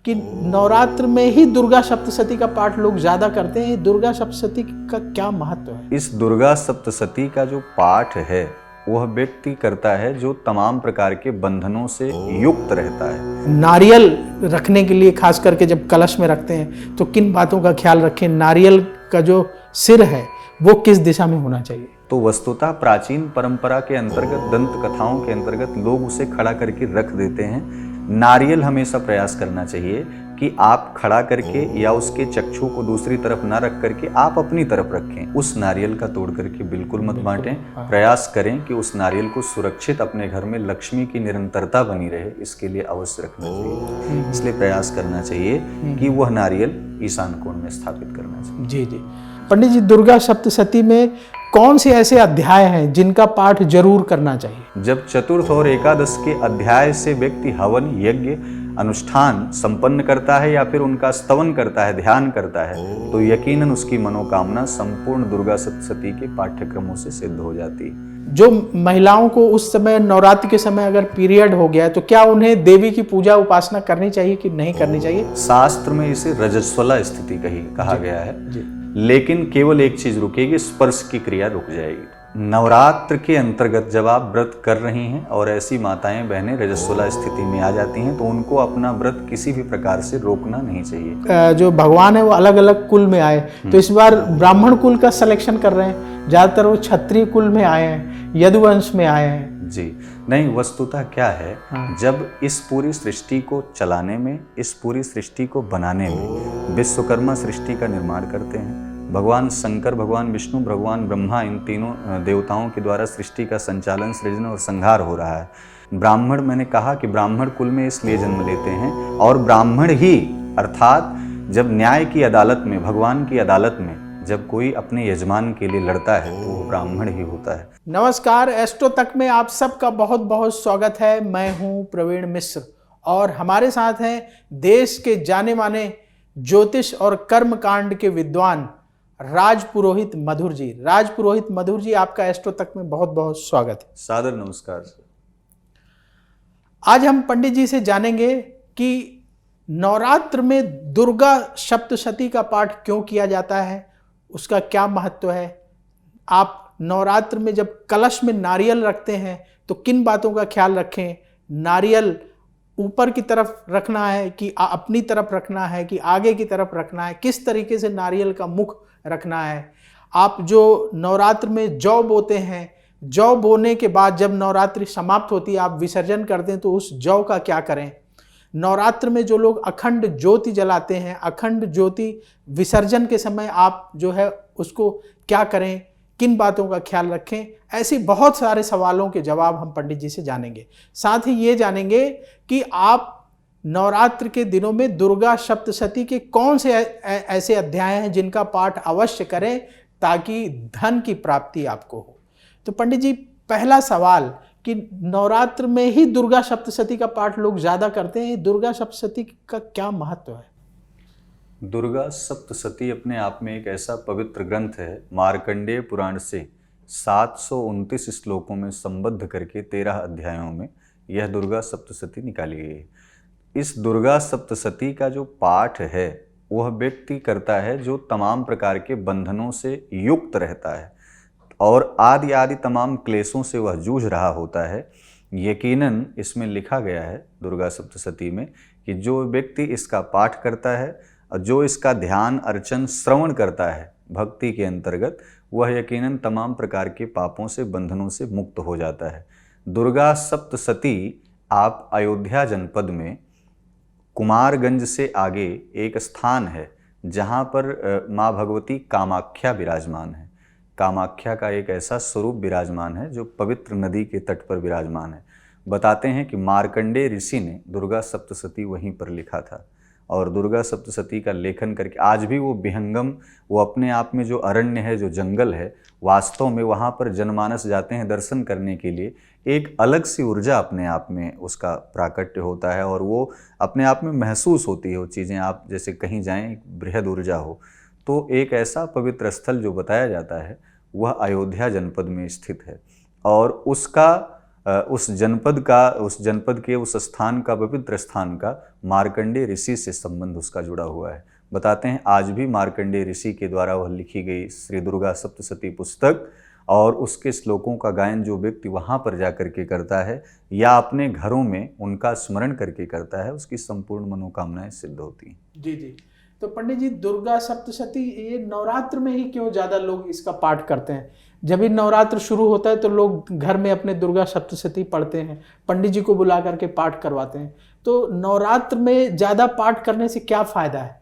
कि नवरात्र में ही दुर्गा सप्तशती का पाठ लोग ज्यादा करते हैं। दुर्गा सप्तशती का क्या महत्व है? इस दुर्गा सप्तशती का जो पाठ है वह व्यक्ति करता है जो तमाम प्रकार के बंधनों से युक्त रहता है। नारियल रखने के लिए खास करके जब कलश में रखते हैं तो किन बातों का ख्याल रखें? नारियल का जो सिर है वो किस दिशा में होना चाहिए? तो वस्तुतः प्राचीन परंपरा के अंतर्गत, दंत कथाओं के अंतर्गत लोग उसे खड़ा करके रख देते हैं। नारियल हमेशा प्रयास करना चाहिए कि आप खड़ा करके या उसके चक्षु को दूसरी तरफ ना रख करके आप अपनी तरफ रखें। उस नारियल का तोड़ करके बिल्कुल मत बांटें। प्रयास करें कि उस नारियल को सुरक्षित अपने घर में लक्ष्मी की निरंतरता बनी रहे, इसके लिए अवश्य रखना चाहिए। इसलिए प्रयास करना चाहिए कि वह नारियल ईशान कोण में स्थापित करना चाहिए। जी जी। पंडित जी, दुर्गा सप्तशती में कौन से ऐसे अध्याय हैं जिनका पाठ जरूर करना चाहिए? जब चतुर्थ और एकादश के अध्याय से व्यक्ति हवन, यज्ञ, अनुष्ठान संपन्न करता है या फिर उनका स्तवन करता है, ध्यान करता है, तो यकीनन उसकी मनोकामना संपूर्ण दुर्गा सप्तशती के पाठ्यक्रमों से सिद्ध हो जाती है। जो महिलाओं को उस समय नवरात्र के समय अगर पीरियड हो गया है तो क्या उन्हें देवी की पूजा उपासना करनी चाहिए कि नहीं करनी चाहिए? शास्त्र में इसे रजस्वला स्थिति कहा गया है। लेकिन केवल एक चीज रुकेगी, स्पर्श की क्रिया रुक जाएगी। नवरात्र के अंतर्गत जब आप व्रत कर रही हैं और ऐसी माताएं बहनें रजस्वला स्थिति में आ जाती हैं तो उनको अपना व्रत किसी भी प्रकार से रोकना नहीं चाहिए। जो भगवान है वो अलग अलग कुल में आए, तो इस बार ब्राह्मण कुल का सिलेक्शन कर रहे हैं, ज्यादातर वो क्षत्रिय कुल में आए हैं, यदुवंश में आए हैं। जी नहीं, वस्तुतः क्या है, जब इस पूरी सृष्टि को चलाने में, इस पूरी सृष्टि को बनाने में विश्वकर्मा सृष्टि का निर्माण करते हैं। भगवान शंकर, भगवान विष्णु, भगवान ब्रह्मा, इन तीनों देवताओं के द्वारा सृष्टि का संचालन, सृजन और संहार हो रहा है। ब्राह्मण, मैंने कहा कि ब्राह्मण कुल में इसलिए जन्म लेते हैं और ब्राह्मण ही, अर्थात जब न्याय की अदालत में, भगवान की अदालत में जब कोई अपने यजमान के लिए लड़ता है तो वो ब्राह्मण ही होता है। नमस्कार, एस्ट्रो तक में आप सबका बहुत बहुत स्वागत है। मैं हूं प्रवीण मिश्र और हमारे साथ हैं देश के जाने माने ज्योतिष और कर्मकांड के विद्वान राजपुरोहित मधुर जी। राजपुरोहित मधुर जी, आपका एस्ट्रो तक में बहुत बहुत स्वागत है। सादर नमस्कार सर। आज हम पंडित जी से जानेंगे कि नवरात्र में दुर्गा सप्तशती का पाठ क्यों किया जाता है, उसका क्या महत्व है। आप नवरात्र में जब कलश में नारियल रखते हैं तो किन बातों का ख्याल रखें? नारियल ऊपर की तरफ रखना है कि अपनी तरफ रखना है कि आगे की तरफ रखना है? किस तरीके से नारियल का मुख रखना है? आप जो नवरात्र में जौ बोते हैं, जौ बोने के बाद जब नवरात्रि समाप्त होती है आप विसर्जन करते हैं तो उस जौ का क्या करें? नवरात्र में जो लोग अखंड ज्योति जलाते हैं, अखंड ज्योति विसर्जन के समय आप जो है उसको क्या करें? किन बातों का ख्याल रखें? ऐसे बहुत सारे सवालों के जवाब हम पंडित जी से जानेंगे। साथ ही ये जानेंगे कि आप नवरात्र के दिनों में दुर्गा सप्तशती के कौन से ऐसे अध्याय हैं जिनका पाठ अवश्य करें ताकि धन की प्राप्ति आपको हो। तो पंडित जी, पहला सवाल कि नवरात्र में ही दुर्गा सप्तशती का पाठ लोग ज्यादा करते हैं, दुर्गा सप्तशती का क्या महत्व है? दुर्गा सप्तशती अपने आप में एक ऐसा पवित्र ग्रंथ है, मार्कंडेय पुराण से 729 श्लोकों में संबद्ध करके 13 अध्यायों में यह दुर्गा सप्तशती निकाली गई है। इस दुर्गा सप्तशती का जो पाठ है वह व्यक्ति करता है जो तमाम प्रकार के बंधनों से युक्त रहता है और आदि आदि तमाम क्लेशों से वह जूझ रहा होता है। यकीनन इसमें लिखा गया है दुर्गा सप्तशती में कि जो व्यक्ति इसका पाठ करता है और जो इसका ध्यान, अर्चन, श्रवण करता है भक्ति के अंतर्गत, वह यकीनन तमाम प्रकार के पापों से, बंधनों से मुक्त हो जाता है। दुर्गा सप्तशती आप अयोध्या जनपद में कुमारगंज से आगे एक स्थान है जहाँ पर माँ भगवती कामाख्या विराजमान है। कामाख्या का एक ऐसा स्वरूप विराजमान है जो पवित्र नदी के तट पर विराजमान है। बताते हैं कि मार्कंडेय ऋषि ने दुर्गा सप्तशती वहीं पर लिखा था और दुर्गा सप्तशती का लेखन करके आज भी वो विहंगम, वो अपने आप में जो अरण्य है, जो जंगल है, वास्तव में वहाँ पर जनमानस जाते हैं दर्शन करने के लिए। एक अलग सी ऊर्जा अपने आप में उसका प्राकट्य होता है और वो अपने आप में महसूस होती है वो चीज़ें। आप जैसे कहीं जाएं, बृहद ऊर्जा हो, तो एक ऐसा पवित्र स्थल जो बताया जाता है वह अयोध्या जनपद में स्थित है और उसका उस जनपद के उस स्थान का, पवित्र स्थान का मार्कंडेय ऋषि से संबंध उसका जुड़ा हुआ है। बताते हैं आज भी मार्कंडेय ऋषि के द्वारा वह लिखी गई श्री दुर्गा सप्तशती पुस्तक और उसके श्लोकों का गायन जो व्यक्ति वहाँ पर जाकर के करता है या अपने घरों में उनका स्मरण करके करता है, उसकी संपूर्ण मनोकामनाएं सिद्ध होती हैं। जी जी। तो पंडित जी, दुर्गा सप्तशती ये नवरात्र में ही क्यों ज़्यादा लोग इसका पाठ करते हैं? जब भी नवरात्र शुरू होता है तो लोग घर में अपने दुर्गा सप्तशती पढ़ते हैं, पंडित जी को बुला करके पाठ करवाते हैं। तो नवरात्र में ज़्यादा पाठ करने से क्या फ़ायदा है?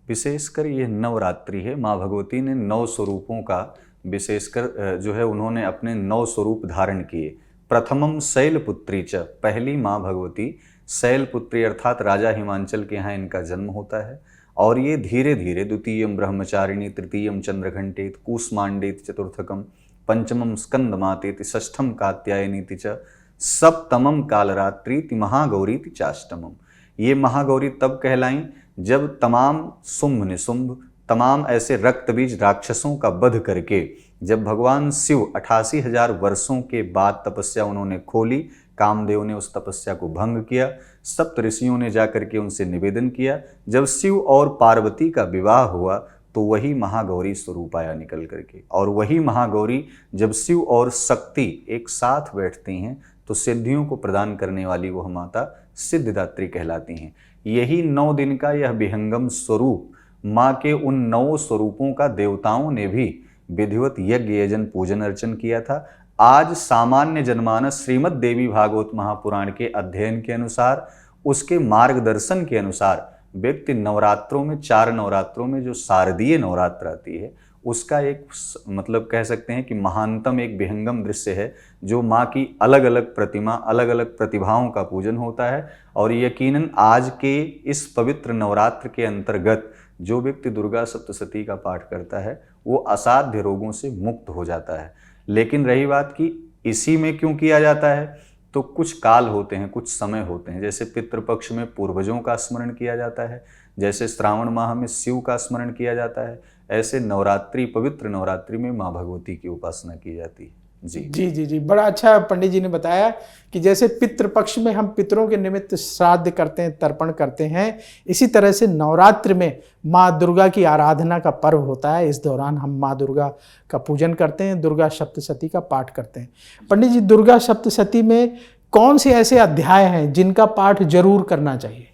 विशेषकर ये नवरात्रि है, माँ भगवती ने 9 स्वरूपों का विशेषकर जो है उन्होंने अपने 9 स्वरूप धारण किए। प्रथमम शैलपुत्री च, पहली माँ भगवती शैलपुत्री अर्थात राजा हिमांचल के यहाँ इनका जन्म होता है और ये धीरे धीरे द्वितीयम ब्रह्मचारिणी, तृतीयम चंद्रघंटेत, कूष्मांडेत चतुर्थकम, पंचमम स्कंदमातेति, षष्ठम कात्यायनीति च, सप्तमम कालरात्रीति, महागौरीति चाष्टमम। ये महागौरी तब कहलाई जब तमाम शुंभ निशुंभ, तमाम ऐसे रक्तबीज राक्षसों का वध करके जब भगवान शिव 88,000 वर्षों के बाद तपस्या उन्होंने खोली, कामदेव ने उस तपस्या को भंग किया, सप्त ऋषियों ने जाकर के उनसे निवेदन किया, जब शिव और पार्वती का विवाह हुआ तो वही महागौरी स्वरूप आया निकल करके। और वही महागौरी जब शिव और शक्ति एक साथ बैठती हैं तो सिद्धियों को प्रदान करने वाली वह माता सिद्धिदात्री कहलाती हैं। यही 9 दिन का यह विहंगम स्वरूप माँ के उन 9 स्वरूपों का देवताओं ने भी विधिवत यज्ञ यजन पूजन अर्चन किया था। आज सामान्य जनमानस श्रीमद् देवी भागवत महापुराण के अध्ययन के अनुसार, उसके मार्गदर्शन के अनुसार व्यक्ति नवरात्रों में, 4 नवरात्रों में जो शारदीय नवरात्र आती है उसका एक मतलब कह सकते हैं कि महानतम एक विहंगम दृश्य है, जो माँ की अलग अलग प्रतिमा, अलग अलग प्रतिभाओं का पूजन होता है। और यकीनन आज के इस पवित्र नवरात्र के अंतर्गत जो व्यक्ति दुर्गा सप्तशती का पाठ करता है वो असाध्य रोगों से मुक्त हो जाता है। लेकिन रही बात कि इसी में क्यों किया जाता है, तो कुछ काल होते हैं, कुछ समय होते हैं। जैसे पितृपक्ष में पूर्वजों का स्मरण किया जाता है, जैसे श्रावण माह में शिव का स्मरण किया जाता है, ऐसे नवरात्रि, पवित्र नवरात्रि में माँ भगवती की उपासना की जाती है। जी जी जी जी, बड़ा अच्छा पंडित जी ने बताया कि जैसे पितृपक्ष में हम पितरों के निमित्त श्राद्ध करते हैं, तर्पण करते हैं, इसी तरह से नवरात्र में माँ दुर्गा की आराधना का पर्व होता है। इस दौरान हम माँ दुर्गा का पूजन करते हैं, दुर्गा सप्तशती का पाठ करते हैं। पंडित जी, दुर्गा सप्तशती में कौन से ऐसे अध्याय हैं जिनका पाठ जरूर करना चाहिए?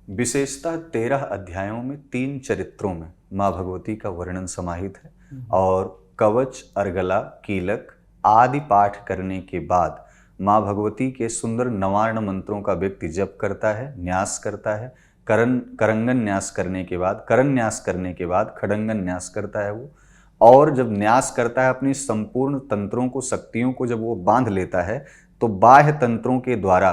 विशेषतः 13 अध्यायों में 3 चरित्रों में माँ भगवती का वर्णन समाहित है और कवच, अर्गला, कीलक आदि पाठ करने के बाद माँ भगवती के सुंदर नवार्ण मंत्रों का व्यक्ति जप करता है, न्यास करता है। करंगन न्यास करने के बाद, करण न्यास करने के बाद खड़ंगन न्यास करता है वो। और जब न्यास करता है अपनी संपूर्ण तंत्रों को, शक्तियों को जब वो बांध लेता है तो बाह्य तंत्रों के द्वारा,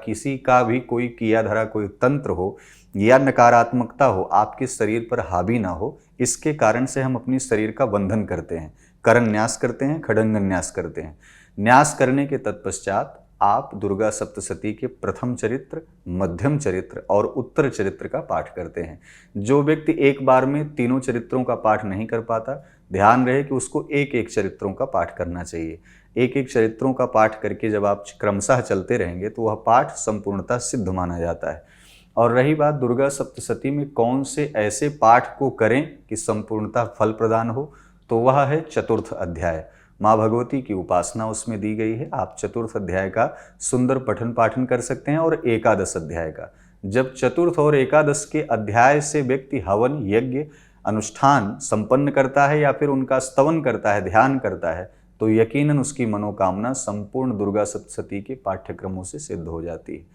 किसी का भी कोई किया धरा कोई तंत्र हो या नकारात्मकता हो आपके शरीर पर हावी ना हो, इसके कारण से हम अपनी शरीर का बंधन करते हैं। करण न्यास करते हैं, खड़ंगन न्यास करते हैं। न्यास करने के तत्पश्चात आप दुर्गा सप्तशती के प्रथम चरित्र, मध्यम चरित्र और उत्तर चरित्र का पाठ करते हैं। जो व्यक्ति एक बार में तीनों चरित्रों का पाठ नहीं कर पाता, ध्यान रहे कि उसको एक एक चरित्रों का पाठ करना चाहिए। एक एक चरित्रों का पाठ करके जब आप क्रमशः चलते रहेंगे तो वह पाठ संपूर्णतः सिद्ध माना जाता है। और रही बात दुर्गा सप्तशती में कौन से ऐसे पाठ को करें कि संपूर्णतः फल प्रदान हो, तो वह है चतुर्थ अध्याय। माँ भगवती की उपासना उसमें दी गई है। आप चतुर्थ अध्याय का सुंदर पठन पाठन कर सकते हैं और एकादश अध्याय का। जब चतुर्थ और एकादश के अध्याय से व्यक्ति हवन, यज्ञ, अनुष्ठान संपन्न करता है या फिर उनका स्तवन करता है, ध्यान करता है, तो यकीनन उसकी मनोकामना संपूर्ण दुर्गा सप्तशती के पाठ्यक्रमों से सिद्ध हो जाती है।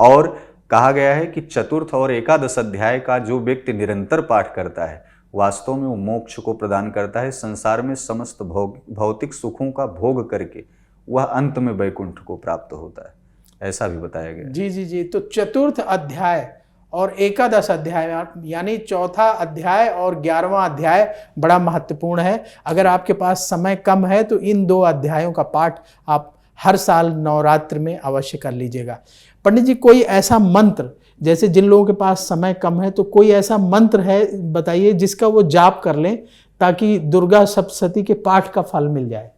और कहा गया है कि चतुर्थ और एकादश अध्याय का जो व्यक्ति निरंतर पाठ करता है वास्तव में वो मोक्ष को प्रदान करता है। संसार में समस्त भौतिक सुखों का भोग करके वह अंत में वैकुंठ को प्राप्त होता है, ऐसा भी बताया गया। जी जी जी, तो चतुर्थ अध्याय और एकादश अध्याय यानी चौथा अध्याय और 11वां अध्याय बड़ा महत्वपूर्ण है। अगर आपके पास समय कम है तो इन 2 अध्यायों का पाठ आप हर साल नवरात्र में अवश्य कर लीजिएगा। पंडित जी, कोई ऐसा मंत्र, जैसे जिन लोगों के पास समय कम है तो कोई ऐसा मंत्र है बताइए जिसका वो जाप कर लें ताकि दुर्गा सप्तशती के पाठ का फल मिल जाए?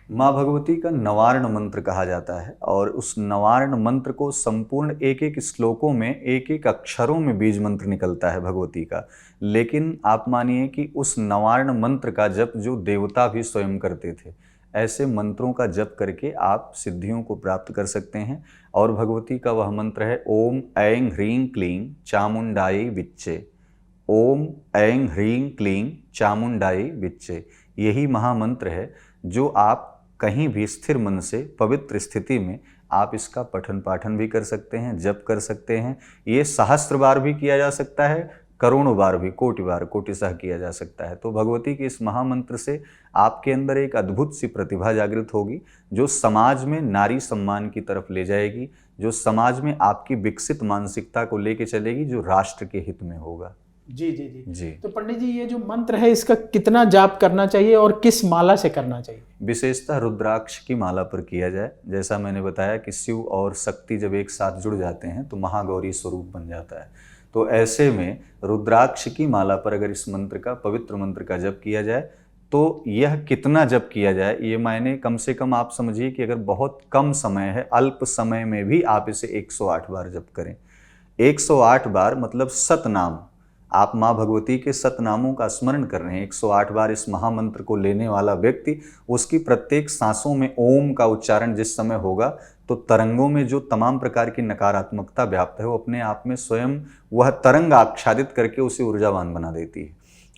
माँ भगवती का नवार्ण मंत्र कहा जाता है और उस नवार्ण मंत्र को संपूर्ण एक एक श्लोकों में एक एक अक्षरों में बीज मंत्र निकलता है भगवती का। लेकिन आप मानिए कि उस नवार्ण मंत्र का जप जो देवता भी स्वयं करते थे, ऐसे मंत्रों का जप करके आप सिद्धियों को प्राप्त कर सकते हैं। और भगवती का वह मंत्र है ओम ऐं ह्रीं क्लीं चामुंडाई विच्चे। ओम ऐं ह्रीं क्लीं चामुंडाई विच्चे, यही महामंत्र है जो आप कहीं भी स्थिर मन से पवित्र स्थिति में आप इसका पठन पाठन भी कर सकते हैं, जप कर सकते हैं। ये सहस्त्र बार भी किया जा सकता है, करोड़ों बार भी, कोटि बार, कोटिशः किया जा सकता है। तो भगवती के इस महामंत्र से आपके अंदर एक अद्भुत सी प्रतिभा जागृत होगी जो समाज में नारी सम्मान की तरफ ले जाएगी, जो समाज में आपकी विकसित मानसिकता को लेके चलेगी, जो राष्ट्र के हित में होगा। जी जी जी जी। तो पंडित जी, ये जो मंत्र है इसका कितना जाप करना चाहिए और किस माला से करना चाहिए? विशेषतः रुद्राक्ष की माला पर किया जाए। जैसा मैंने बताया कि शिव और शक्ति जब एक साथ जुड़ जाते हैं तो महागौरी स्वरूप बन जाता है। तो ऐसे में रुद्राक्ष की माला पर अगर इस मंत्र का, पवित्र मंत्र का जप किया जाए तो यह कितना जप किया जाए, ये मायने कम से कम आप समझिए कि अगर बहुत कम समय है, अल्प समय में भी आप इसे 108 बार जप करें। 108 बार मतलब सतनाम, आप माँ भगवती के सतनामों का स्मरण कर रहे हैं। 108 बार इस महामंत्र को लेने वाला व्यक्ति, उसकी प्रत्येक सांसों में ओम का उच्चारण जिस समय होगा तो तरंगों में जो तमाम प्रकार की नकारात्मकता व्याप्त है वो अपने आप में स्वयं वह तरंग आच्छादित करके उसे ऊर्जावान बना देती है।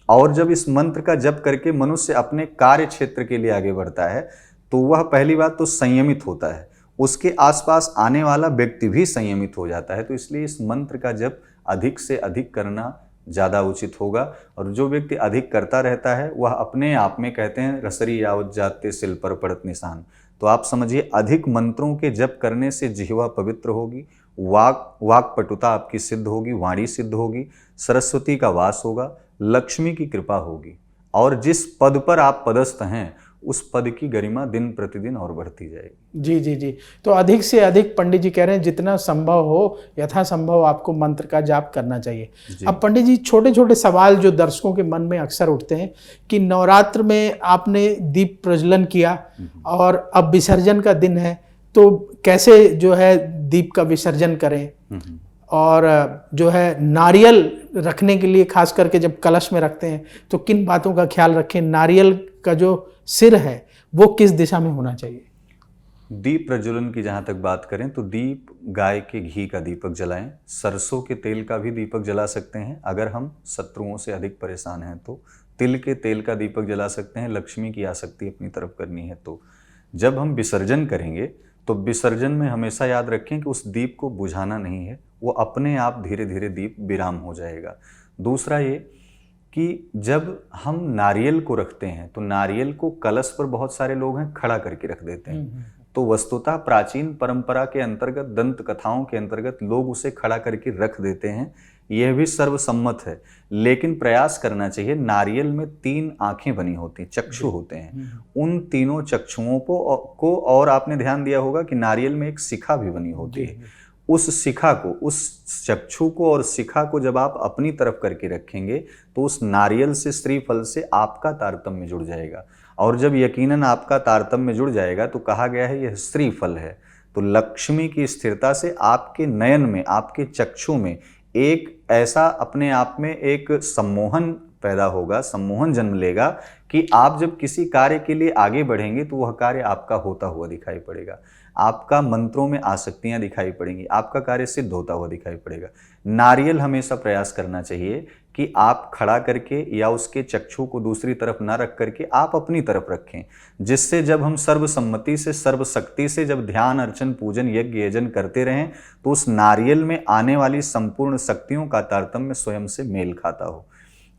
और जब इस मंत्र का जप करके मनुष्य अपने कार्य क्षेत्र के लिए आगे बढ़ता है तो वह पहली बात तो संयमित होता है, उसके आसपास आने वाला व्यक्ति भी संयमित हो जाता है। तो इसलिए इस मंत्र का जप अधिक से अधिक करना ज़्यादा उचित होगा। और जो व्यक्ति अधिक करता रहता है वह अपने आप में, कहते हैं रसरी यावत जाते सिल पर पड़त निशान। तो आप समझिए अधिक मंत्रों के जप करने से जिह्वा पवित्र होगी, वाक पटुता आपकी सिद्ध होगी, वाणी सिद्ध होगी, सरस्वती का वास होगा, लक्ष्मी की कृपा होगी और जिस पद पर आप पदस्थ हैं उस पद की गरिमा दिन प्रतिदिन और बढ़ती जाएगी। जी जी जी तो अधिक से अधिक पंडित जी कह रहे हैं जितना संभव हो यथासंभव आपको मंत्र का जाप करना चाहिए। अब पंडित जी, छोटे छोटे सवाल जो दर्शकों के मन में अक्सर उठते हैं कि नवरात्र में आपने दीप प्रज्वलन किया और अब विसर्जन का दिन है, तो कैसे जो है दीप का विसर्जन करें, और जो है नारियल रखने के लिए खास करके जब कलश में रखते हैं तो किन बातों का ख्याल रखें? नारियल का जो सिर है वो किस दिशा में होना चाहिए? दीप प्रज्वलन की जहाँ तक बात करें तो दीप गाय के घी का दीपक जलाएं, सरसों के तेल का भी दीपक जला सकते हैं। अगर हम शत्रुओं से अधिक परेशान हैं तो तिल के तेल का दीपक जला सकते हैं, लक्ष्मी की आसक्ति अपनी तरफ करनी है तो। जब हम विसर्जन करेंगे तो विसर्जन में हमेशा याद रखें कि उस दीप को बुझाना नहीं है, वो अपने आप धीरे धीरे दीप विराम हो जाएगा। दूसरा ये कि जब हम नारियल को रखते हैं तो नारियल को कलश पर बहुत सारे लोग हैं खड़ा करके रख देते हैं। तो वस्तुतः प्राचीन परंपरा के अंतर्गत, दंत कथाओं के अंतर्गत लोग उसे खड़ा करके रख देते हैं, यह भी सर्वसम्मत है। लेकिन प्रयास करना चाहिए, नारियल में 3 आंखें बनी होती, चक्षु होते हैं, उन तीनों चक्षुओं को और आपने ध्यान दिया होगा कि नारियल में एक शिखा भी बनी होती है। उस शिखा को, उस चक्षु को और शिखा को जब आप अपनी तरफ करके रखेंगे तो उस नारियल से, श्रीफल से आपका तारतम्य जुड़ जाएगा। और जब यकीनन आपका तारतम्य जुड़ जाएगा तो कहा गया है यह श्रीफल है, तो लक्ष्मी की स्थिरता से आपके नयन में, आपके चक्षु में एक ऐसा अपने आप में एक सम्मोहन पैदा होगा, सम्मोहन जन्म लेगा कि आप जब किसी कार्य के लिए आगे बढ़ेंगे तो वह कार्य आपका होता हुआ दिखाई पड़ेगा, आपका मंत्रों में आसक्तियां दिखाई पड़ेंगी, आपका कार्य सिद्ध होता हुआ दिखाई पड़ेगा। नारियल हमेशा प्रयास करना चाहिए कि आप खड़ा करके या उसके चक्षु को दूसरी तरफ ना रख करके आप अपनी तरफ रखें, जिससे जब हम सर्वसम्मति से, सर्वशक्ति से जब ध्यान, अर्चन, पूजन, यज्ञ, यजन करते रहें तो उस नारियल में आने वाली संपूर्ण शक्तियों का तारतम्य स्वयं से मेल खाता हो।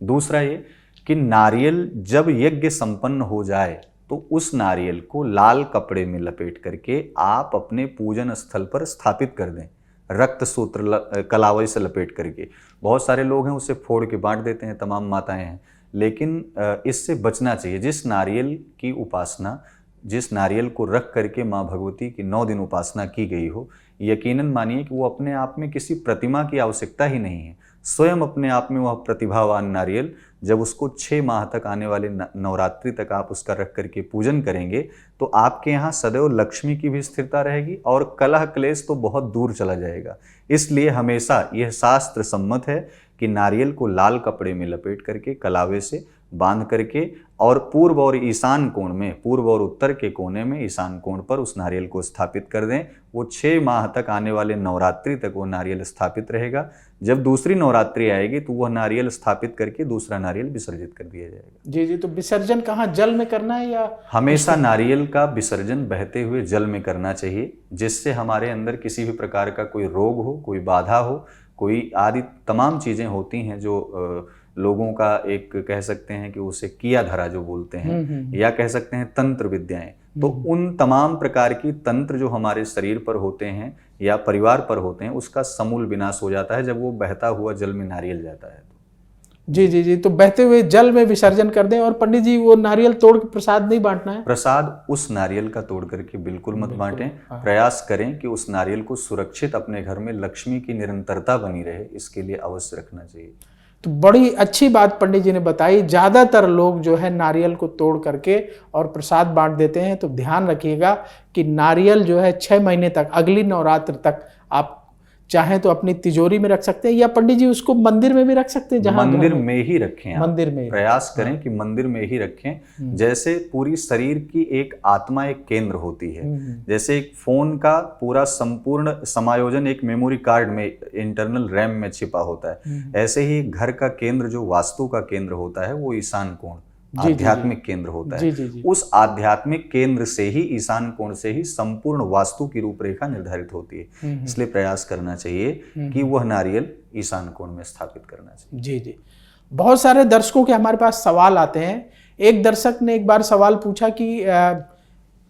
दूसरा ये कि नारियल जब यज्ञ संपन्न हो जाए तो उस नारियल को लाल कपड़े में लपेट करके आप अपने पूजन स्थल पर स्थापित कर दें, रक्त सूत्र कलावई से लपेट करके। बहुत सारे लोग हैं उसे फोड़ के बांट देते हैं, तमाम माताएं हैं, लेकिन इससे बचना चाहिए। जिस नारियल की उपासना, जिस नारियल को रख करके माँ भगवती की 9 दिन उपासना की गई हो, यकीनन मानिए कि वो अपने आप में किसी प्रतिमा की आवश्यकता ही नहीं है। स्वयं अपने आप में वह प्रतिभावान नारियल, जब उसको 6 माह तक आने वाले नवरात्रि तक आप उसका रख करके पूजन करेंगे तो आपके यहाँ सदैव लक्ष्मी की भी स्थिरता रहेगी और कलह क्लेश तो बहुत दूर चला जाएगा। इसलिए हमेशा यह शास्त्र सम्मत है कि नारियल को लाल कपड़े में लपेट करके कलावे से बांध करके और पूर्व और ईशान कोण में, पूर्व और उत्तर के कोने में ईशान कोण पर उस नारियल को स्थापित कर दें। वो 6 माह तक आने वाले नवरात्रि तक वो नारियल स्थापित रहेगा। जब दूसरी नवरात्रि आएगी तो वह नारियल स्थापित करके दूसरा नारियल विसर्जित कर दिया जाएगा। जी जी, तो विसर्जन कहाँ, जल में करना है या? हमेशा नारियल का विसर्जन बहते हुए जल में करना चाहिए, जिससे हमारे अंदर किसी भी प्रकार का कोई रोग हो, कोई बाधा हो, कोई आदि तमाम चीज़ें होती हैं जो लोगों का एक कह सकते हैं कि उसे किया धरा जो बोलते हैं, या कह सकते हैं तंत्र विद्याएं, तो उन तमाम प्रकार की तंत्र जो हमारे शरीर पर होते हैं या परिवार पर होते हैं उसका समूल विनाश हो जाता है जब वो बहता हुआ जल में नारियल जाता है। जी जी जी, तो बहते हुए जल में विसर्जन कर दें। और पंडित जी वो नारियल तोड़ के प्रसाद नहीं बांटना है? प्रसाद उस नारियल का तोड़ करके बिल्कुल मत बांटें। प्रयास करें कि उस नारियल को सुरक्षित अपने घर में लक्ष्मी की निरंतरता बनी रहे, इसके लिए अवश्य रखना चाहिए। तो बड़ी अच्छी बात पंडित जी ने बताई। ज़्यादातर लोग जो है नारियल को तोड़ करके और प्रसाद बांट देते हैं, तो ध्यान रखिएगा कि नारियल जो है 6 महीने तक, अगली नवरात्र तक आप चाहें तो अपनी तिजोरी में रख सकते हैं, या पंडित जी उसको मंदिर में भी रख सकते हैं। जहां मंदिर में ही रखें, मंदिर में प्रयास करें कि मंदिर में ही रखें। जैसे पूरी शरीर की एक आत्मा एक केंद्र होती है, जैसे एक फोन का पूरा संपूर्ण समायोजन एक मेमोरी कार्ड में, इंटरनल रैम में छिपा होता है, ऐसे ही घर का केंद्र जो वास्तु का केंद्र होता है वो ईशान कोण आध्यात्मिक केंद्र होता है। उस आध्यात्मिक केंद्र से ही, ईशान कोण से ही संपूर्ण वास्तु की रूपरेखा निर्धारित होती है। इसलिए प्रयास करना चाहिए कि वह नारियल ईशान कोण में स्थापित करना चाहिए। जी जी, बहुत सारे दर्शकों के हमारे पास सवाल आते हैं। एक दर्शक ने एक बार सवाल पूछा कि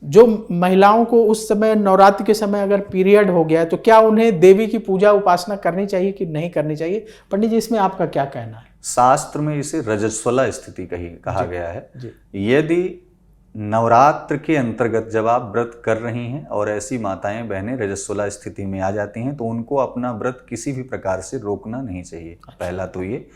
जो महिलाओं को उस समय नवरात्रि के समय अगर पीरियड हो गया तो क्या उन्हें देवी की पूजा उपासना करनी चाहिए कि नहीं करनी चाहिए? पंडित जी इसमें आपका क्या कहना है? शास्त्र में इसे रजस्वला स्थिति कहा गया है। यदि नवरात्र के अंतर्गत जब आप व्रत कर रही हैं और ऐसी माताएं बहनें रजस्वला स्थिति में आ जाती हैं तो उनको अपना व्रत किसी भी प्रकार से रोकना नहीं चाहिए। पहला तो ये,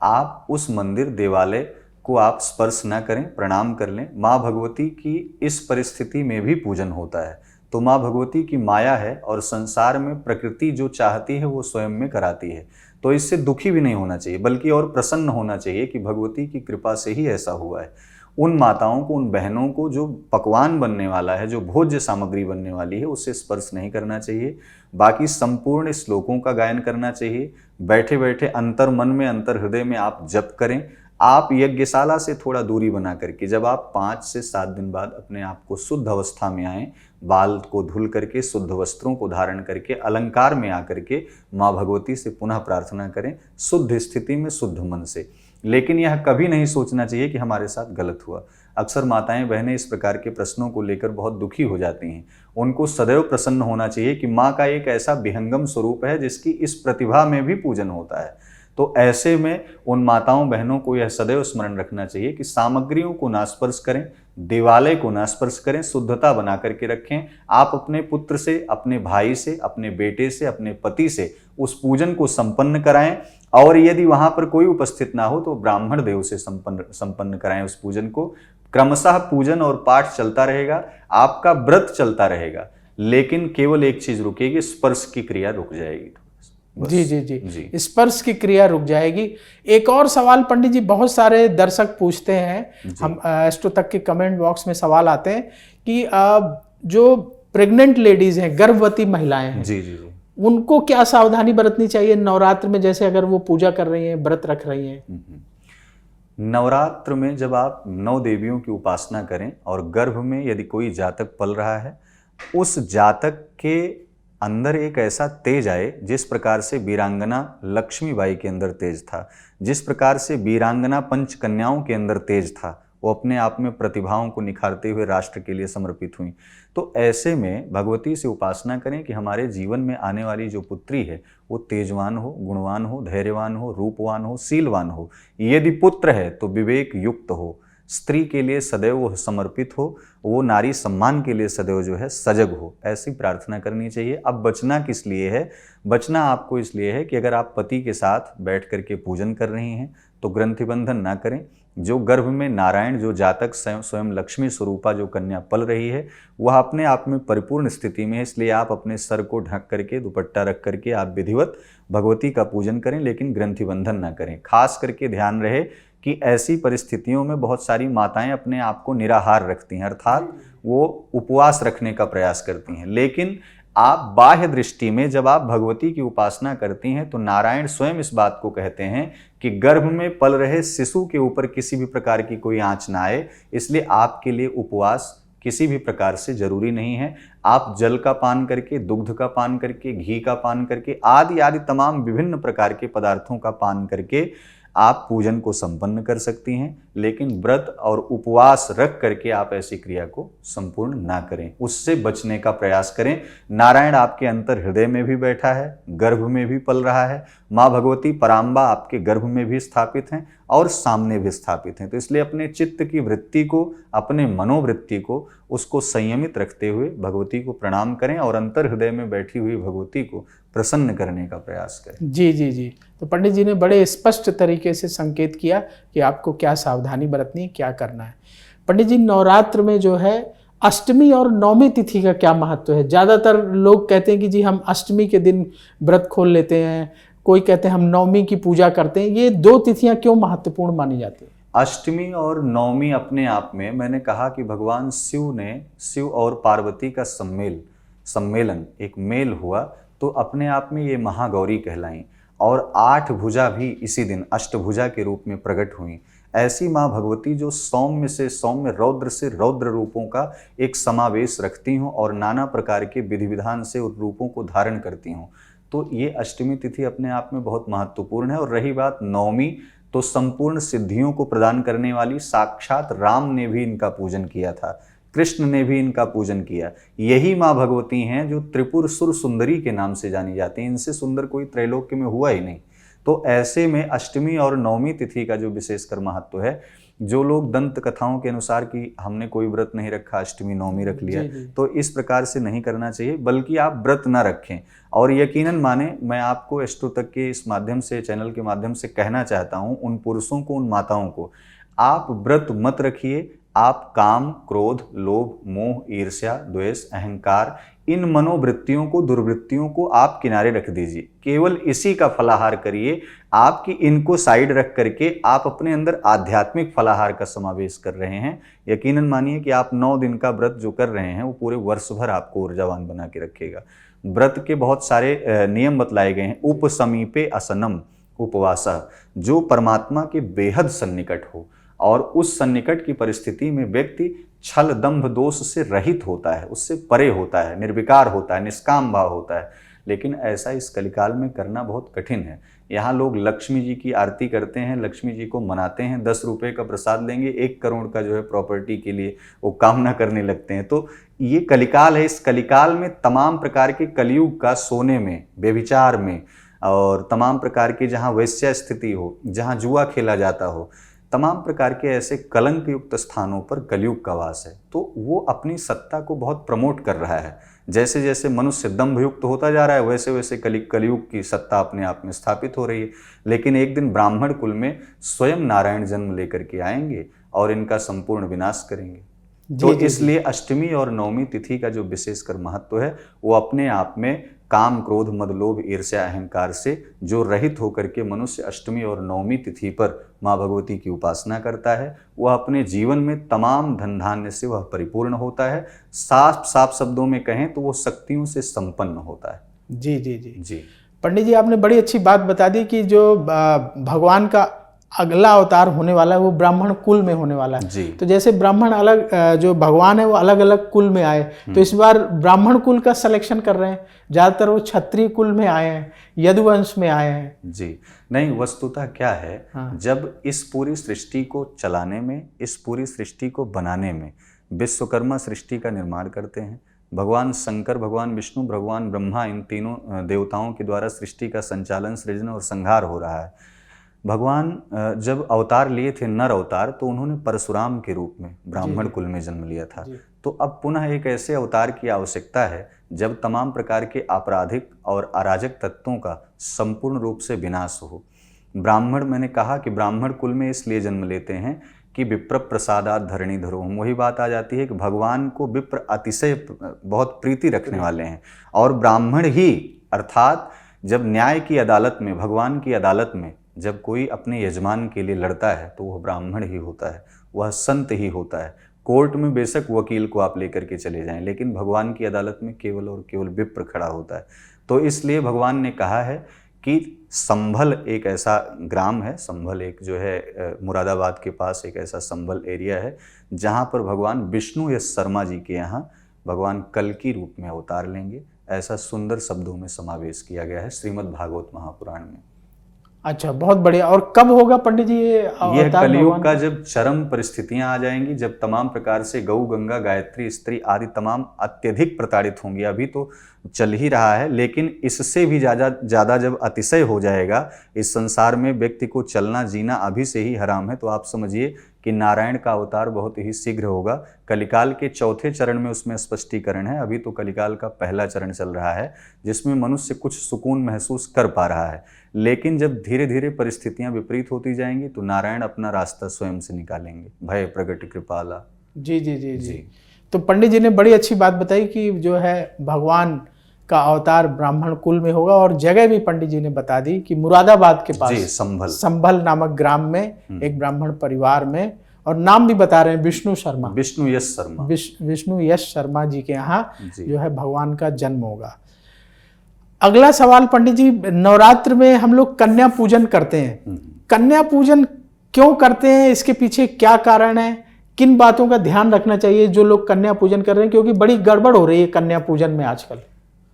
आप उस मंदिर देवालय को आप स्पर्श न करें, प्रणाम कर लें। माँ भगवती की इस परिस्थिति में भी पूजन होता है, तो माँ भगवती की माया है और संसार में प्रकृति जो चाहती है वो स्वयं में कराती है, तो इससे दुखी भी नहीं होना चाहिए, बल्कि और प्रसन्न होना चाहिए कि भगवती की कृपा से ही ऐसा हुआ है। उन माताओं को, उन बहनों को जो पकवान बनने वाला है, जो भोज्य सामग्री बनने वाली है, उससे स्पर्श नहीं करना चाहिए। बाकी संपूर्ण श्लोकों का गायन करना चाहिए। बैठे बैठे अंतर मन में, अंतर हृदय में आप जप करें। आप यज्ञशाला से थोड़ा दूरी बना करके जब आप 5 से 7 दिन बाद अपने आप को शुद्ध अवस्था में आएँ, बाल को धुल करके, शुद्ध वस्त्रों को धारण करके, अलंकार में आकर के माँ भगवती से पुनः प्रार्थना करें, शुद्ध स्थिति में, शुद्ध मन से। लेकिन यह कभी नहीं सोचना चाहिए कि हमारे साथ गलत हुआ। अक्सर माताएं बहनें इस प्रकार के प्रश्नों को लेकर बहुत दुखी हो जाती हैं। उनको सदैव प्रसन्न होना चाहिए कि माँ का एक ऐसा विहंगम स्वरूप है जिसकी इस प्रतिभा में भी पूजन होता है। तो ऐसे में उन माताओं बहनों को यह सदैव स्मरण रखना चाहिए कि सामग्रियों को ना स्पर्श करें, देवालय को ना स्पर्श करें, शुद्धता बना करके रखें। आप अपने पुत्र से, अपने भाई से, अपने बेटे से, अपने पति से उस पूजन को संपन्न कराएं, और यदि वहां पर कोई उपस्थित ना हो तो ब्राह्मण देव से संपन्न कराएं उस पूजन को। क्रमशः पूजन और पाठ चलता रहेगा, आपका व्रत चलता रहेगा, लेकिन केवल एक चीज रुकेगी, स्पर्श की क्रिया रुक जाएगी। जी जी जी, स्पर्श की क्रिया रुक जाएगी। एक और सवाल पंडित जी बहुत सारे दर्शक पूछते हैं, हम एस्ट्रो तक के कमेंट बॉक्स में सवाल आते हैं कि जो प्रेग्नेंट लेडीज हैं, गर्भवती महिलाएं हैं, जी जी जी, उनको क्या सावधानी बरतनी चाहिए नवरात्र में, जैसे अगर वो पूजा कर रही हैं, व्रत रख रही हैं? नवरात्र में जब आप 9 देवियों की उपासना करें और गर्भ में यदि कोई जातक पल रहा है, उस जातक के अंदर एक ऐसा तेज आए जिस प्रकार से वीरांगना लक्ष्मीबाई के अंदर तेज था, जिस प्रकार से वीरांगना पंचकन्याओं के अंदर तेज था, वो अपने आप में प्रतिभाओं को निखारते हुए राष्ट्र के लिए समर्पित हुई। तो ऐसे में भगवती से उपासना करें कि हमारे जीवन में आने वाली जो पुत्री है वो तेजवान हो, गुणवान हो, धैर्यवान हो, रूपवान हो, शीलवान हो। यदि पुत्र है तो विवेक युक्त हो, स्त्री के लिए सदैव वो समर्पित हो, वो नारी सम्मान के लिए सदैव जो है सजग हो, ऐसी प्रार्थना करनी चाहिए। अब बचना किस लिए है? बचना आपको इसलिए है कि अगर आप पति के साथ बैठ करके पूजन कर रही हैं तो ग्रंथि बंधन ना करें। जो गर्भ में नारायण, जो जातक स्वयं लक्ष्मी स्वरूपा जो कन्या पल रही है, वह अपने आप में परिपूर्ण स्थिति में है, इसलिए आप अपने सर को ढक करके, दुपट्टा रख करके आप विधिवत भगवती का पूजन करें, लेकिन ग्रंथि बंधन ना करें। खास करके ध्यान रहे कि ऐसी परिस्थितियों में बहुत सारी माताएं अपने आप को निराहार रखती हैं, अर्थात वो उपवास रखने का प्रयास करती हैं, लेकिन आप बाह्य दृष्टि में जब आप भगवती की उपासना करती हैं तो नारायण स्वयं इस बात को कहते हैं कि गर्भ में पल रहे शिशु के ऊपर किसी भी प्रकार की कोई आंच ना आए, इसलिए आपके लिए उपवास किसी भी प्रकार से जरूरी नहीं है। आप जल का पान करके, दुग्ध का पान करके, घी का पान करके, आदि आदि तमाम विभिन्न प्रकार के पदार्थों का पान करके आप पूजन को संपन्न कर सकती हैं, लेकिन व्रत और उपवास रख करके आप ऐसी क्रिया को संपूर्ण ना करें, उससे बचने का प्रयास करें। नारायण आपके अंतर हृदय में भी बैठा है, गर्भ में भी पल रहा है, माँ भगवती पराम्बा आपके गर्भ में भी स्थापित हैं और सामने भी स्थापित हैं। तो इसलिए अपने चित्त की वृत्ति को, अपने मनोवृत्ति को, उसको संयमित रखते हुए भगवती को प्रणाम करें और अंतर हृदय में बैठी हुई भगवती को प्रसन्न करने का प्रयास करें। जी जी जी। तो पंडित जी ने बड़े स्पष्ट तरीके से संकेत किया कि आपको क्या सावधानी बरतनी है, क्या करना है। पंडित जी, नवरात्र में जो है अष्टमी और नवमी तिथि का क्या महत्व है? ज़्यादातर लोग कहते हैं कि जी हम अष्टमी के दिन व्रत खोल लेते हैं, कोई कहते हैं हम नवमी की पूजा करते हैं। ये दो तिथियां क्यों महत्वपूर्ण मानी जाती हैं? अष्टमी और नवमी अपने आप में, मैंने कहा कि भगवान शिव और पार्वती का सम्मेलन एक मेल हुआ, तो अपने आप में ये महागौरी कहलाई और 8 भुजा भी इसी दिन अष्टभुजा के रूप में प्रकट हुई। ऐसी माँ भगवती जो सौम्य से सौम्य, रौद्र से रौद्र रूपों का एक समावेश रखती हों और नाना प्रकार के विधि विधान से उन रूपों को धारण करती हों, तो ये अष्टमी तिथि अपने आप में बहुत महत्वपूर्ण है। और रही बात नवमी, तो संपूर्ण सिद्धियों को प्रदान करने वाली साक्षात राम ने भी इनका पूजन किया था, कृष्ण ने भी इनका पूजन किया। यही माँ भगवती हैं जो त्रिपुर सुर सुंदरी के नाम से जानी जाती हैं, इनसे सुंदर कोई त्रैलोक्य में हुआ ही नहीं। तो ऐसे में अष्टमी और नवमी तिथि का जो विशेषकर महत्व है, जो लोग दंत कथाओं के अनुसार कि हमने कोई व्रत नहीं रखा, अष्टमी नवमी रख लिया, तो इस प्रकार से नहीं करना चाहिए, बल्कि आप व्रत न रखें। और यकीनन माने, मैं आपको एस्ट्रो तक के इस माध्यम से, चैनल के माध्यम से कहना चाहता हूँ उन पुरुषों को, उन माताओं को, आप व्रत मत रखिए। आप काम, क्रोध, लोभ, मोह, ईर्ष्या, द्वेष, अहंकार, इन मनोवृत्तियों को, दुर्वृत्तियों को आप किनारे रख दीजिए, केवल इसी का फलाहार करिए। आपकी इनको साइड रख करके आप अपने अंदर आध्यात्मिक फलाहार का समावेश कर रहे हैं। यकीनन मानिए कि आप 9 दिन का व्रत जो कर रहे हैं वो पूरे वर्ष भर आपको ऊर्जावान बना के रखेगा। व्रत के बहुत सारे नियम बतलाए गए हैं। उपसमीपे असनम उपवासा, जो परमात्मा के बेहद सन्निकट हो, और उस सन्निकट की परिस्थिति में व्यक्ति छल दंभ दोष से रहित होता है, उससे परे होता है, निर्विकार होता है, निष्काम भाव होता है। लेकिन ऐसा इस कलिकाल में करना बहुत कठिन है। यहाँ लोग लक्ष्मी जी की आरती करते हैं, लक्ष्मी जी को मनाते हैं, 10 रुपये का प्रसाद लेंगे, 1 करोड़ का जो है प्रॉपर्टी के लिए वो कामना करने लगते हैं। तो ये कलिकाल है। इस कलिकाल में तमाम प्रकार के कलयुग का सोने में, व्यभिचार में, और तमाम प्रकार की जहाँ वैश्य स्थिति हो, जहाँ जुआ खेला जाता हो, तमाम प्रकार के ऐसे कलंक युक्त स्थानों पर कलयुग का वास है। तो वो अपनी सत्ता को बहुत प्रमोट कर रहा है। जैसे जैसे मनुष्य दंभ युक्त होता जा रहा है, वैसे वैसे कलयुग की सत्ता अपने आप में स्थापित हो रही है। लेकिन एक दिन ब्राह्मण कुल में स्वयं नारायण जन्म लेकर के आएंगे और इनका संपूर्ण विनाश करेंगे। तो इसलिए अष्टमी और नवमी तिथि का जो विशेषकर महत्व है, वो अपने आप में काम, क्रोध, मद, लोभ, ईर्ष्या, अहंकार से जो रहित होकर के मनुष्य अष्टमी और नवमी तिथि पर माँ भगवती की उपासना करता है, वह अपने जीवन में तमाम धन धान्य से वह परिपूर्ण होता है। साफ शब्दों में कहें तो वो शक्तियों से संपन्न होता है। जी जी जी जी। पंडित जी, आपने बड़ी अच्छी बात बता दी कि जो भगवान का अगला अवतार होने वाला है वो ब्राह्मण कुल में होने वाला है। जी। तो जैसे ब्राह्मण अलग, जो भगवान है वो अलग अलग कुल में आए, तो इस बार ब्राह्मण कुल का सिलेक्शन कर रहे हैं। ज़्यादातर वो क्षत्रिय कुल में आए हैं, यदुवंश में आए हैं। जी नहीं, वस्तुतः क्या है, जब इस पूरी सृष्टि को चलाने में, इस पूरी सृष्टि को बनाने में विश्वकर्मा सृष्टि का निर्माण करते हैं। भगवान शंकर, भगवान विष्णु, भगवान ब्रह्मा, इन तीनों देवताओं के द्वारा सृष्टि का संचालन, सृजन और संहार हो रहा है। भगवान जब अवतार लिए थे नर अवतार, तो उन्होंने परशुराम के रूप में ब्राह्मण कुल में जन्म लिया था। तो अब पुनः एक ऐसे अवतार की आवश्यकता है जब तमाम प्रकार के आपराधिक और अराजक तत्वों का संपूर्ण रूप से विनाश हो। ब्राह्मण, मैंने कहा कि ब्राह्मण कुल में इसलिए जन्म लेते हैं कि विप्र प्रसादात धरणीधरो। वही बात आ जाती है कि भगवान को विप्र अतिशय बहुत प्रीति रखने वाले हैं, और ब्राह्मण ही, अर्थात जब न्याय की अदालत में, भगवान की अदालत में जब कोई अपने यजमान के लिए लड़ता है तो वह ब्राह्मण ही होता है, वह संत ही होता है। कोर्ट में बेशक वकील को आप लेकर के चले जाएं, लेकिन भगवान की अदालत में केवल और केवल विप्र खड़ा होता है। तो इसलिए भगवान ने कहा है कि संभल एक ऐसा ग्राम है, संभल एक जो है मुरादाबाद के पास एक ऐसा संभल एरिया है जहाँ पर भगवान विष्णु यश शर्मा जी के यहाँ भगवान कल्कि रूप में अवतार लेंगे। ऐसा सुंदर शब्दों में समावेश किया गया है श्रीमद् भागवत महापुराण में। अच्छा, बहुत बढ़िया। और कब होगा पंडित जी ये अवतार? कलयुग का जब चरम परिस्थितियां आ जाएंगी, जब तमाम प्रकार से गौ, गंगा, गायत्री, स्त्री आदि तमाम अत्यधिक प्रताड़ित होंगी। अभी तो चल ही रहा है, लेकिन इससे भी ज़्यादा जब अतिशय हो जाएगा, इस संसार में व्यक्ति को चलना जीना अभी से ही हराम है, तो आप समझिए कि नारायण का अवतार बहुत ही शीघ्र होगा। कलिकाल के चौथे चरण में उसमें स्पष्टीकरण है। अभी तो कलिकाल का पहला चरण चल रहा है जिसमें मनुष्य कुछ सुकून महसूस कर पा रहा है, लेकिन जब धीरे धीरे परिस्थितियां विपरीत होती जाएंगी तो नारायण अपना रास्ता स्वयं से निकालेंगे। भय प्रगट कृपाला। जी जी जी जी। तो पंडित जी ने बड़ी अच्छी बात बताई कि जो है भगवान का अवतार ब्राह्मण कुल में होगा, और जगह भी पंडित जी ने बता दी कि मुरादाबाद के पास संभल नामक ग्राम में एक ब्राह्मण परिवार में, और नाम भी बता रहे हैं विष्णु शर्मा, विष्णु यश शर्मा, विष्णु यश शर्मा जी के यहाँ जो है भगवान का जन्म होगा। अगला सवाल पंडित जी, नवरात्र में हम लोग कन्या पूजन करते हैं। कन्या पूजन क्यों करते हैं, इसके पीछे क्या कारण है, किन बातों का ध्यान रखना चाहिए जो लोग कन्या पूजन कर रहे हैं, क्योंकि बड़ी गड़बड़ हो रही है कन्या पूजन में आजकल।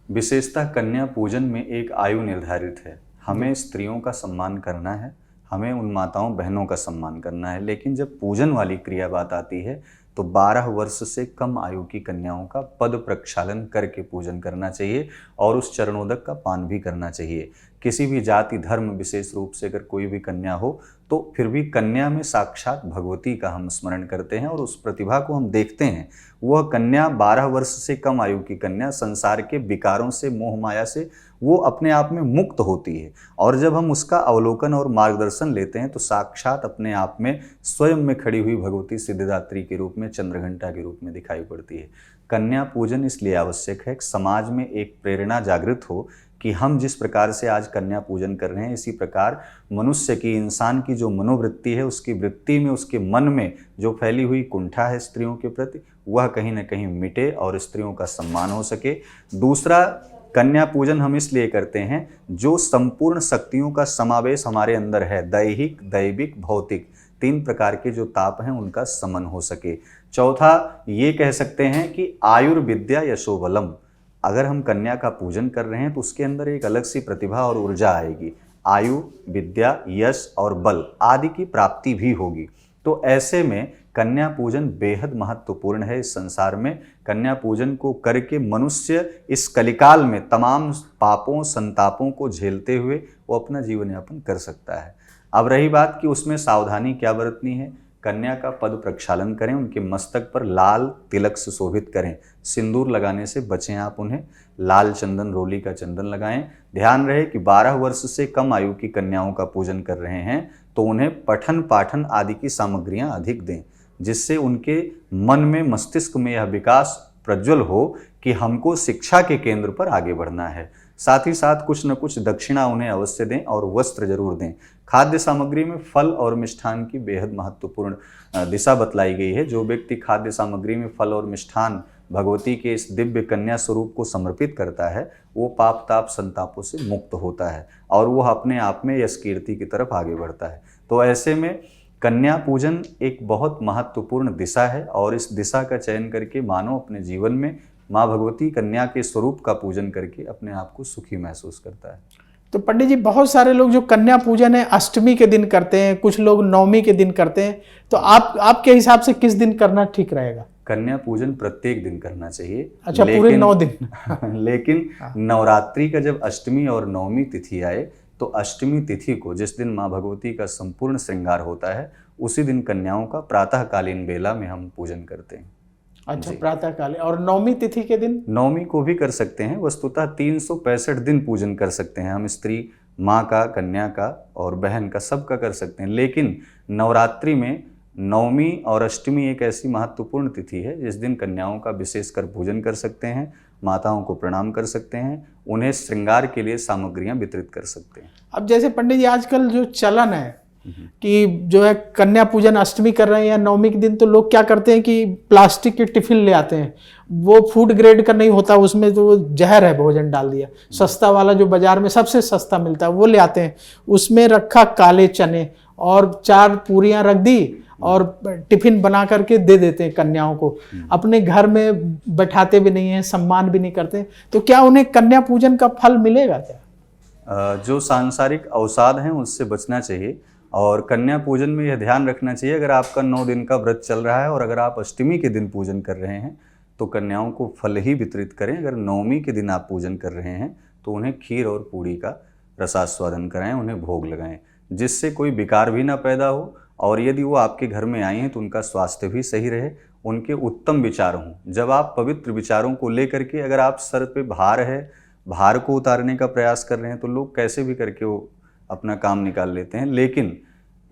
विशेषतः कन्या पूजन में एक आयु निर्धारित है। हमें स्त्रियों का सम्मान करना है, हमें उन माताओं बहनों का सम्मान करना है, लेकिन जब पूजन वाली क्रिया बात आती है तो 12 वर्ष से कम आयु की कन्याओं का पद प्रक्षालन करके पूजन करना चाहिए, और उस चरणोदक का पान भी करना चाहिए। किसी भी जाति धर्म विशेष रूप से अगर कोई भी कन्या हो तो फिर भी कन्या में साक्षात भगवती का हम स्मरण करते हैं और उस प्रतिभा को हम देखते हैं। वह कन्या 12 वर्ष से कम आयु की कन्या संसार के विकारों से, मोह माया से वो अपने आप में मुक्त होती है, और जब हम उसका अवलोकन और मार्गदर्शन लेते हैं तो साक्षात अपने आप में स्वयं में खड़ी हुई भगवती सिद्धिदात्री के रूप में, चंद्रघंटा के रूप में दिखाई पड़ती है। कन्या पूजन इसलिए आवश्यक है कि समाज में एक प्रेरणा जागृत हो कि हम जिस प्रकार से आज कन्या पूजन कर रहे हैं, इसी प्रकार मनुष्य की, इंसान की जो मनोवृत्ति है, उसकी वृत्ति में, उसके मन में जो फैली हुई कुंठा है स्त्रियों के प्रति, वह कहीं ना कहीं मिटे और स्त्रियों का सम्मान हो सके। दूसरा, कन्या पूजन हम इसलिए करते हैं जो संपूर्ण शक्तियों का समावेश हमारे अंदर है, दैहिक, दैविक, भौतिक, 3 प्रकार के जो ताप हैं उनका समन हो सके। चौथा, ये कह सकते हैं कि आयुर्विद्या यशोबलम, अगर हम कन्या का पूजन कर रहे हैं तो उसके अंदर एक अलग सी प्रतिभा और ऊर्जा आएगी, आयु, विद्या, यश और बल आदि की प्राप्ति भी होगी। तो ऐसे में कन्या पूजन बेहद महत्वपूर्ण है इस संसार में। कन्या पूजन को करके मनुष्य इस कलिकाल में तमाम पापों संतापों को झेलते हुए वो अपना जीवन यापन कर सकता है। अब रही बात कि उसमें सावधानी क्या बरतनी है। कन्या का पद प्रक्षालन करें, उनके मस्तक पर लाल तिलक से शोभित करें, सिंदूर लगाने से बचें आप उन्हें, लाल चंदन, रोली का चंदन लगाएं। ध्यान रहे कि 12 वर्ष से कम आयु की कन्याओं का पूजन कर रहे हैं तो उन्हें पठन पाठन आदि की सामग्रियां अधिक दें, जिससे उनके मन में, मस्तिष्क में यह विकास प्रज्वल हो कि हमको शिक्षा के केंद्र पर आगे बढ़ना है। साथ ही साथ कुछ न कुछ दक्षिणा उन्हें अवश्य दें और वस्त्र जरूर दें। खाद्य सामग्री में फल और मिष्ठान की बेहद महत्वपूर्ण दिशा बतलाई गई है। जो व्यक्ति खाद्य सामग्री में फल और मिष्ठान भगवती के इस दिव्य कन्या स्वरूप को समर्पित करता है, वो पाप ताप संतापों से मुक्त होता है और वह अपने आप में यश कीर्ति की तरफ आगे बढ़ता है। तो ऐसे में कन्या पूजन एक बहुत महत्वपूर्ण दिशा है और इस दिशा का चयन करके मानव अपने जीवन में माँ भगवती कन्या के स्वरूप का पूजन करके अपने आप को सुखी महसूस करता है। तो पंडित जी, बहुत सारे लोग जो कन्या पूजन है अष्टमी के दिन करते हैं, कुछ लोग नवमी के दिन करते हैं, तो आपके हिसाब से किस दिन करना ठीक रहेगा? कन्या पूजन प्रत्येक दिन करना चाहिए। अच्छा, पूरे 9 दिन लेकिन नवरात्रि का जब अष्टमी और नवमी तिथि आए तो अष्टमी तिथि को, जिस दिन माँ भगवती का संपूर्ण श्रृंगार होता है, उसी दिन कन्याओं का प्रातःकालीन बेला में हम पूजन करते हैं। अच्छा, प्रातःकालीन। और नवमी तिथि के दिन? नवमी को भी कर सकते हैं। वस्तुतः 365 दिन पूजन कर सकते हैं हम, स्त्री माँ का, कन्या का और बहन का, सबका कर सकते हैं। लेकिन नवरात्रि में नवमी और अष्टमी एक ऐसी महत्वपूर्ण तिथि है जिस दिन कन्याओं का विशेषकर पूजन कर सकते हैं, माताओं को प्रणाम कर सकते हैं, उन्हें श्रृंगार के लिए सामग्रियां वितरित कर सकते हैं। अब जैसे पंडित जी आजकल जो चलन है कि जो है कन्या पूजन अष्टमी कर रहे हैं या नवमी के दिन, तो लोग क्या करते हैं कि प्लास्टिक के टिफिन ले आते हैं। वो फूड ग्रेड का नहीं होता, उसमें तो जहर है, भोजन डाल दिया। सस्ता वाला जो बाजार में सबसे सस्ता मिलता है वो ले आते हैं। उसमें रखा काले चने और 4 पूरियां रख दी और टिफिन बना करके दे देते हैं कन्याओं को। अपने घर में बैठाते भी नहीं है, सम्मान भी नहीं करते। तो क्या उन्हें कन्या पूजन का फल मिलेगा क्या? जो सांसारिक अवसाद हैं उससे बचना चाहिए और कन्या पूजन में यह ध्यान रखना चाहिए, अगर आपका 9 दिन का व्रत चल रहा है और अगर आप अष्टमी के दिन पूजन कर रहे हैं तो कन्याओं को फल ही वितरित करें। अगर नवमी के दिन आप पूजन कर रहे हैं तो उन्हें खीर और पूड़ी का रसास्वादन कराएं, उन्हें भोग लगाएं, जिससे कोई विकार भी ना पैदा हो और यदि वो आपके घर में आई हैं तो उनका स्वास्थ्य भी सही रहे, उनके उत्तम विचार हों। जब आप पवित्र विचारों को लेकर के, अगर आप सर पे भार है, भार को उतारने का प्रयास कर रहे हैं, तो लोग कैसे भी करके वो अपना काम निकाल लेते हैं। लेकिन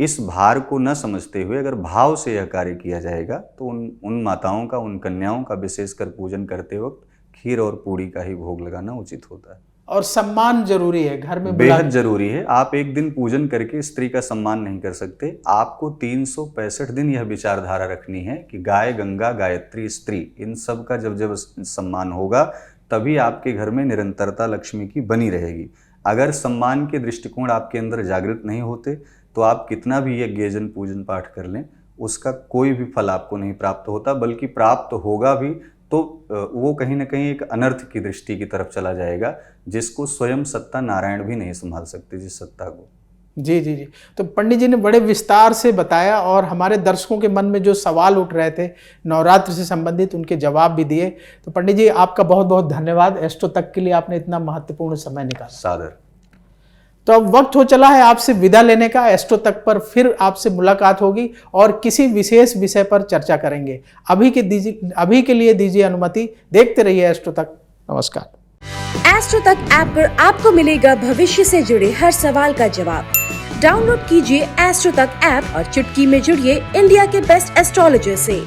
इस भार को न समझते हुए अगर भाव से यह कार्य किया जाएगा तो उन माताओं का, उन कन्याओं का विशेषकर पूजन करते वक्त खीर और पूड़ी का ही भोग लगाना उचित होता है। और सम्मान जरूरी है, घर में बेहद जरूरी है। आप एक दिन पूजन करके स्त्री का सम्मान नहीं कर सकते। आपको 365 दिन यह विचारधारा रखनी है कि गाय, गंगा, गायत्री, स्त्री, इन सब का जब जब सम्मान होगा तभी आपके घर में निरंतरता लक्ष्मी की बनी रहेगी। अगर सम्मान के दृष्टिकोण आपके अंदर जागृत नहीं होते तो आप कितना भी यज्ञ, यजन, पूजन पाठ कर लें, उसका कोई भी फल आपको नहीं प्राप्त होता, बल्कि प्राप्त होगा भी तो वो कहीं ना कहीं एक अनर्थ की दृष्टि की तरफ चला जाएगा, जिसको स्वयं सत्ता नारायण भी नहीं संभाल सकते, जिस सत्ता को। जी जी जी। तो पंडित जी ने बड़े विस्तार से बताया और हमारे दर्शकों के मन में जो सवाल उठ रहे थे नवरात्र से संबंधित, उनके जवाब भी दिए। तो पंडित जी आपका बहुत बहुत धन्यवाद, एस्ट्रो तक के लिए आपने इतना महत्वपूर्ण समय निकाला। सादर। तो अब वक्त हो चला है आपसे विदा लेने का। एस्ट्रो तक पर फिर आपसे मुलाकात होगी और किसी विशेष विषय पर चर्चा करेंगे। अभी के लिए दीजिए अनुमति। देखते रहिए एस्ट्रो तक। नमस्कार। एस्ट्रो तक ऐप पर आपको मिलेगा भविष्य से जुड़े हर सवाल का जवाब। डाउनलोड कीजिए एस्ट्रो तक ऐप और चुटकी में जुड़िए इंडिया के बेस्ट एस्ट्रोलॉजर से।